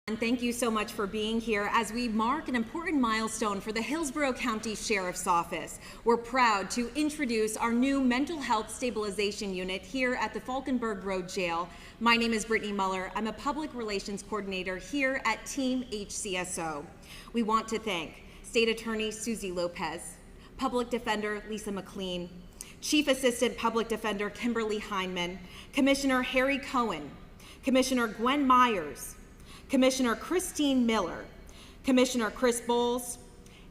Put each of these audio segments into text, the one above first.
And thank you so much for being here as we mark an important milestone for the Hillsborough County Sheriff's Office. We're proud to introduce our new mental health stabilization unit here at the Falkenberg Road Jail. My name is Brittany Muller. I'm a public relations coordinator here at Team HCSO. We want to thank State Attorney Susie Lopez, Public Defender Lisa McLean, Chief Assistant Public Defender Kimberly Heineman, Commissioner Harry Cohen, Commissioner Gwen Myers, Commissioner Christine Miller, Commissioner Chris Bowles,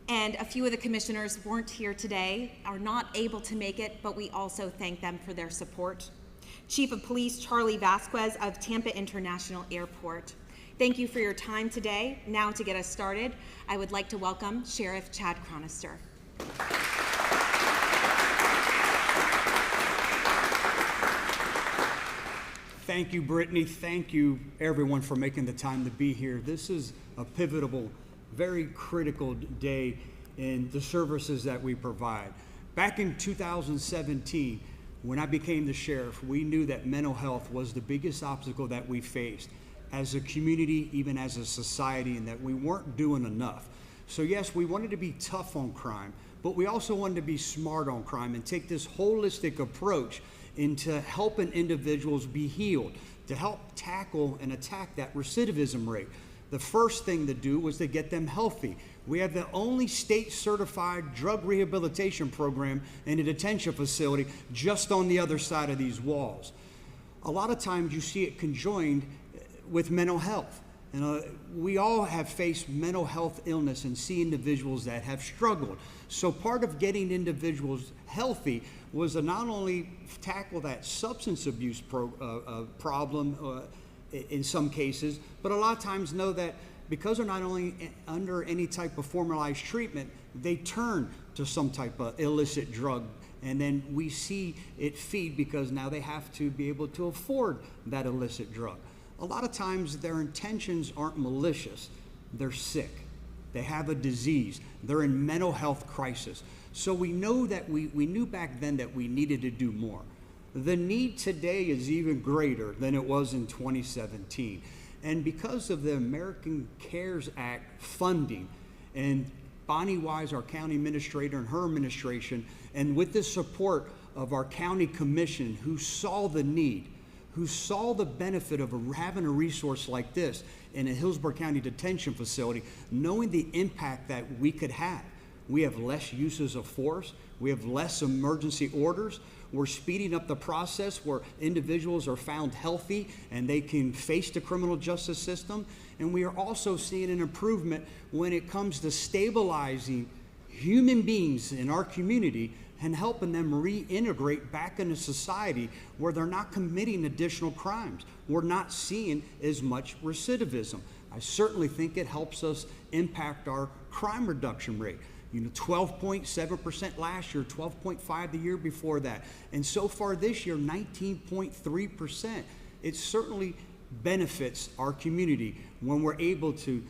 and a few of the commissioners weren't here today, are not able to make it, but we also thank them for their support. Chief of Police Charlie Vasquez of Tampa International Airport. Thank you for your time today. Now to get us started, I would like to welcome Sheriff Chad Chronister. Thank you, Brittany. Thank you, everyone, for making the time to be here. This is a pivotal, very critical day in the services that we provide. Back in 2017, when I became the sheriff, we knew that mental health was the biggest obstacle that we faced as a community, even as a society, and that we weren't doing enough. So yes, we wanted to be tough on crime, but we also wanted to be smart on crime and take this holistic approach into helping individuals be healed, to help tackle and attack that recidivism rate. The first thing to do was to get them healthy. We have the only state-certified drug rehabilitation program in a detention facility just on the other side of these walls. A lot of times you see it conjoined with mental health. We all have faced mental health illness and see individuals that have struggled. So part of getting individuals healthy was to not only tackle that substance abuse problem in some cases, but a lot of times know that because they're not only under any type of formalized treatment, they turn to some type of illicit drug. And then we see it feed because now they have to be able to afford that illicit drug. A lot of times their intentions aren't malicious. They're sick. They have a disease. They're in mental health crisis. So we know that we knew back then that we needed to do more. The need today is even greater than it was in 2017. And because of the American CARES Act funding and Bonnie Wise, our county administrator, and her administration, and with the support of our county commission who saw the need, who saw the benefit of having a resource like this in a Hillsborough County detention facility, knowing the impact that we could have. We have less uses of force. We have less emergency orders. We're speeding up the process where individuals are found healthy and they can face the criminal justice system. And we are also seeing an improvement when it comes to stabilizing human beings in our community and helping them reintegrate back into society where they're not committing additional crimes. We're not seeing as much recidivism. I certainly think it helps us impact our crime reduction rate. 12.7% last year, 12.5% the year before that. And so far this year, 19.3%. It certainly benefits our community when we're able to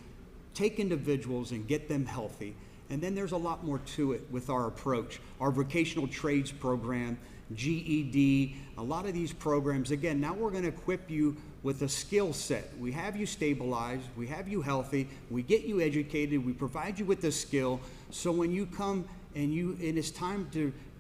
take individuals and get them healthy. And then there's a lot more to it with our approach. Our vocational trades program, GED, a lot of these programs, again, now we're going to equip you with a skill set. We have you stabilized, we have you healthy, we get you educated, we provide you with the skill, so when you come and it's time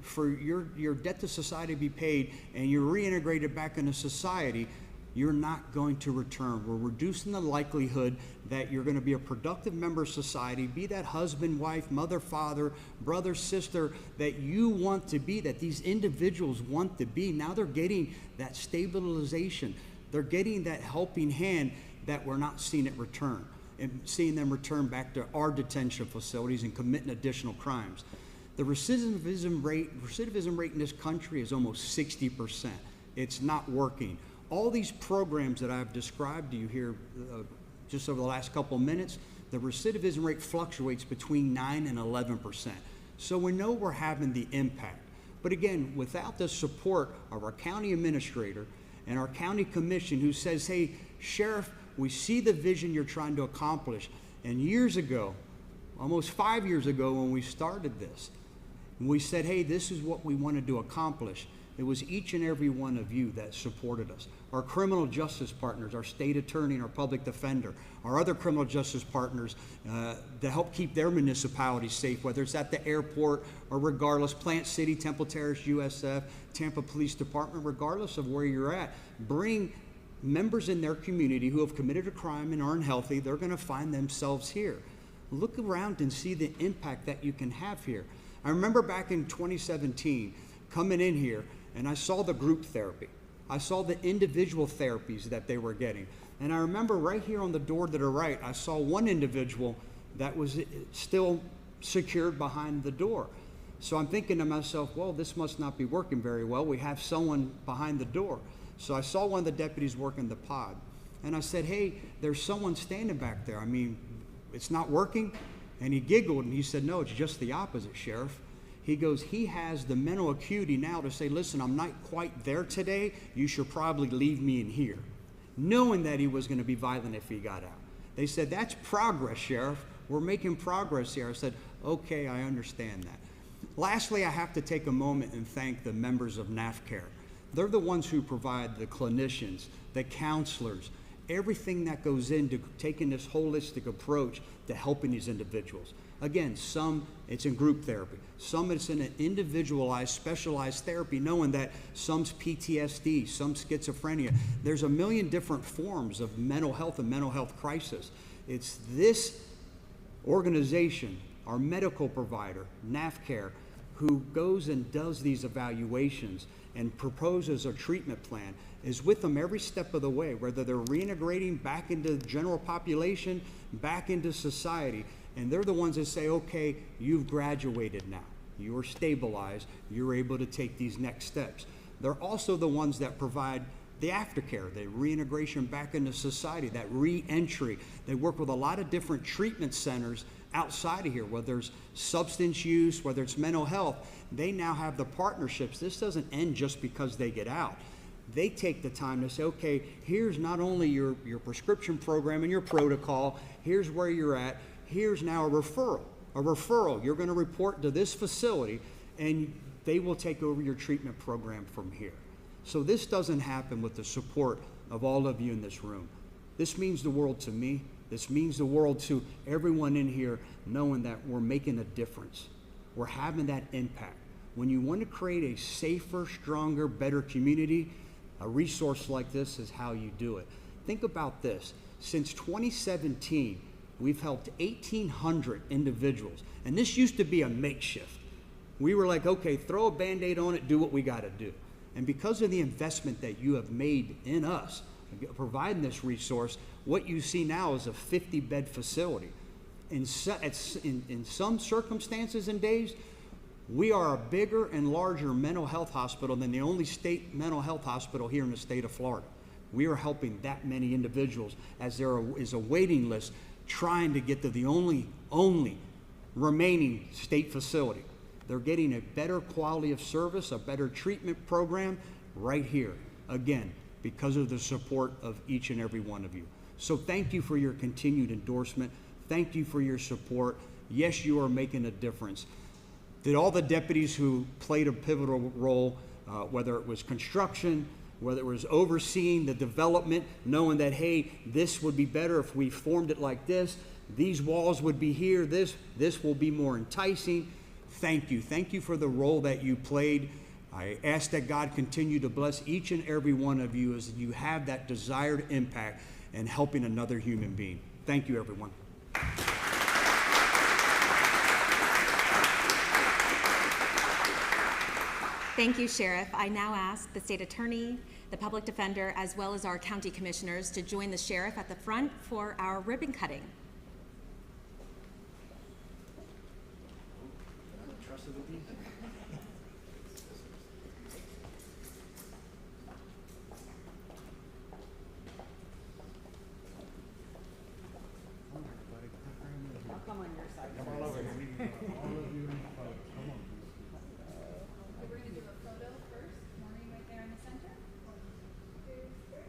for your debt to society to be paid and you're reintegrated back into society, you're not going to return. We're reducing the likelihood that you're going to be a productive member of society, be that husband, wife, mother, father, brother, sister that you want to be, that these individuals want to be. Now they're getting that stabilization. They're getting that helping hand that we're not seeing it return, and seeing them return back to our detention facilities and committing additional crimes. The recidivism rate in this country is almost 60%. It's not working. All these programs that I've described to you here just over the last couple of minutes, the recidivism rate fluctuates between 9 and 11%. So we know we're having the impact. But again, without the support of our county administrator and our county commission who says, hey, Sheriff, we see the vision you're trying to accomplish. And years ago, almost 5 years ago when we started this, we said, hey, this is what we wanted to accomplish. It was each and every one of you that supported us. Our criminal justice partners, our state attorney and our public defender, our other criminal justice partners to help keep their municipalities safe, whether it's at the airport or regardless, Plant City, Temple Terrace, USF, Tampa Police Department, regardless of where you're at, bring members in their community who have committed a crime and aren't healthy. They're going to find themselves here. Look around and see the impact that you can have here. I remember back in 2017 coming in here, and I saw the group therapy. I saw the individual therapies that they were getting. And I remember right here on the door to the right, I saw one individual that was still secured behind the door. So I'm thinking to myself, well, this must not be working very well. We have someone behind the door. So I saw one of the deputies working the pod. And I said, hey, there's someone standing back there. I mean, it's not working? And he giggled and he said, no, it's just the opposite, Sheriff. He goes, he has the mental acuity now to say, listen, I'm not quite there today. You should probably leave me in here. Knowing that he was going to be violent if he got out. They said, that's progress, Sheriff. We're making progress here. I said, okay, I understand that. Lastly, I have to take a moment and thank the members of NAFCARE. They're the ones who provide the clinicians, the counselors, everything that goes into taking this holistic approach to helping these individuals. Again, some it's in group therapy, some it's in an individualized, specialized therapy, knowing that some's PTSD, some schizophrenia. There's a million different forms of mental health and mental health crisis. It's this organization, our medical provider, NAFCARE, who goes and does these evaluations and proposes a treatment plan, is with them every step of the way, whether they're reintegrating back into the general population, back into society. And they're the ones that say, okay, you've graduated now. You're stabilized. You're able to take these next steps. They're also the ones that provide the aftercare, the reintegration back into society, that re-entry. They work with a lot of different treatment centers outside of here, whether there's substance use, whether it's mental health. They now have the partnerships. This doesn't end just because they get out. They take the time to say, okay, here's not only your prescription program and your protocol, here's where you're at, here's now a referral. You're going to report to this facility, and they will take over your treatment program from here. So this doesn't happen with the support of all of you in this room. This means the world to me. This means the world to everyone in here, knowing that we're making a difference. We're having that impact. When you want to create a safer, stronger, better community, a resource like this is how you do it. Think about this. Since 2017, we've helped 1,800 individuals. And this used to be a makeshift. We were like, okay, throw a Band-Aid on it, do what we got to do. And because of the investment that you have made in us, providing this resource, what you see now is a 50-bed facility. In some circumstances and days, we are a bigger and larger mental health hospital than the only state mental health hospital here in the state of Florida. We are helping that many individuals as there is a waiting list trying to get to the only remaining state facility. They're getting a better quality of service, a better treatment program right here, again, because of the support of each and every one of you. So thank you for your continued endorsement. Thank you for your support. Yes, you are making a difference. Did all the deputies who played a pivotal role, whether it was construction, whether it was overseeing the development, knowing that, hey, this would be better if we formed it like this, these walls would be here, this will be more enticing. Thank you. Thank you for the role that you played. I ask that God continue to bless each and every one of you as you have that desired impact in helping another human being. Thank you, everyone. Thank you, Sheriff. I now ask the state attorney, the public defender, as well as our county commissioners to join the sheriff at the front for our ribbon cutting. Come on your side. Come on over here. All of you, come on. We're going to do a photo first. Maureen right there in the center. 1, 2, 3.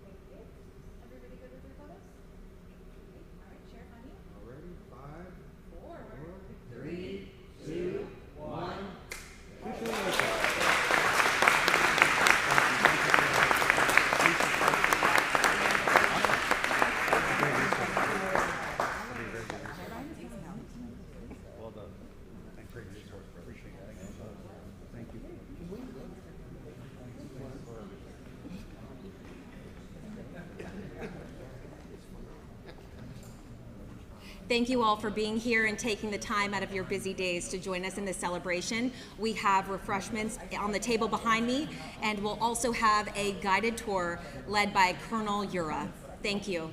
Thank you. Everybody good with your photos? Okay. All right, Sheriff, on you. All ready? 5, 4, 4, 3, 2, 1. Thank you. Thank you all for being here and taking the time out of your busy days to join us in this celebration. We have refreshments on the table behind me, and we'll also have a guided tour led by Colonel Ura. Thank you.